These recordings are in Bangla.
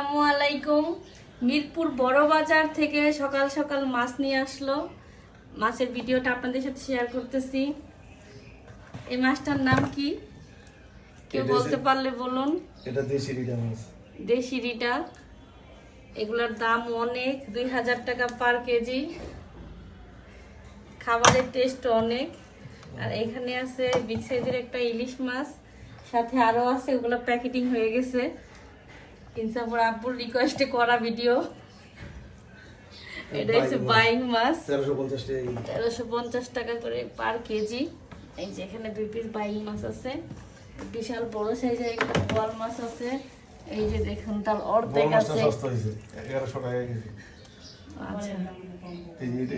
আসসালামু আলাইকুম। মিরপুর বড় বাজার থেকে সকাল সকাল মাছ নিয়ে আসলো। মাছের ভিডিওটা আপনাদের সাথে শেয়ার করতেছি। এই মাছটার নাম কি কেউ বলতে পারলে বলুন। এটা দেশি রিটা মাছ। দেশি রিটা। এগুলোর দাম অনেক, 2000 টাকা পার কেজি। খাবারের টেস্ট অনেক। আর এখানে আছে বিগ সাইজের একটা ইলিশ মাছ, সাথে আরো আছে, ওগুলো প্যাকেটিং হয়ে গেছে। ইনসাপুর আব্বুর রিকোয়েস্টে করা ভিডিও। এটা হচ্ছে বাইং মাছ, 1350 টাকা করে পার কেজি। এই যে এখানে 2 পিস বাইং মাছ আছে, বিশাল বড় সাইজের একটা বোয়াল মাছ আছে। এই যে দেখুন তার অর্ধেক আছে। 1100 টাকা কেজি। আচ্ছা,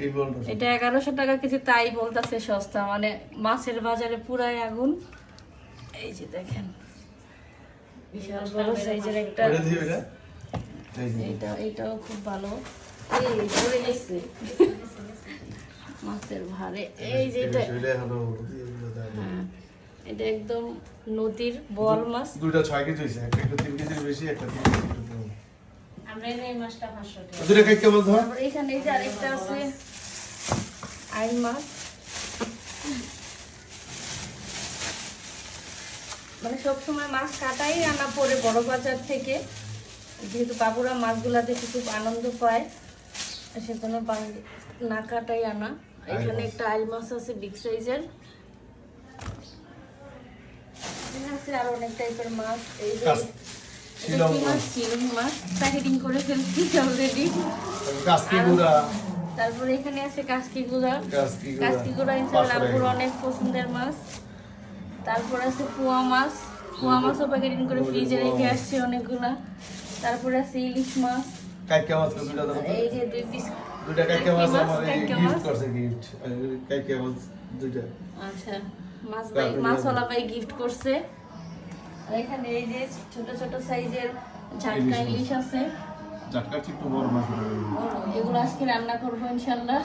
এই বলটা এটা 1100 টাকা কেজি, তাই বলতেছে সস্তা, মানে মাছের বাজারে পুরাই আগুন। এই যে দেখেন বিশাল বড় সাইজের একটা, এটাও খুব ভালো। এই পড়ে গেছে মাছের ভারে। এই যে এটা, হ্যাঁ, এটা একদম নদীর বোয়াল মাছ। দুইটা 6 কেজি হইছে, একটা একটু 3 কেজির বেশি, একটা 3 কেজি একটু কম। আমরা এই মাছটা 500 টাকা। দুইটা কাই কেমন ধর? তারপর এখানে এই যে আরেকটা আছে আইন মাছ। মানে সবসময় মাছ কাটাই আনা পড়ে বড় বাজার থেকে, যেহেতু বাবুরা মাছগুলা দেখে খুব আনন্দ পায়, সেজন্য না কাটাই আনা। এখানে একটা আইল মাছ আছে বিগ সাইজের, আছে আর অনেক টাইপের মাছ। এই যে এটা কি মাছ? চিংড়ি মাছ, প্যাকেটিং করে ফেলছি অলরেডি। তারপরে এখানে আছে কাসকি গুঁড়া। কাসকি গুঁড়া ইনশাআল্লাহ অনেক পছন্দের মাছ। তারপর আছে পোয়া মাছ, পোয়া মাছও প্যাকেটিং করে ফ্রিজে রেখে আসছে অনেকগুলা। তারপরে আছে ইলিশ মাছ। কাইকা মাছ দুইটা দাও। এই যে 2 পিস দুইটা কাইকা মাছ আমার গিফট করছে, গিফট কাইকা মাছ দুইটা। আচ্ছা, মাছওয়ালা ভাই গিফট করছে। আর এখানে এই যে ছোট ছোট সাইজের ঝাটকা ইলিশ আছে। ঝাটকা একটু বড় মাছ। এগুলো আজকে রান্না করবো ইনশাআল্লাহ।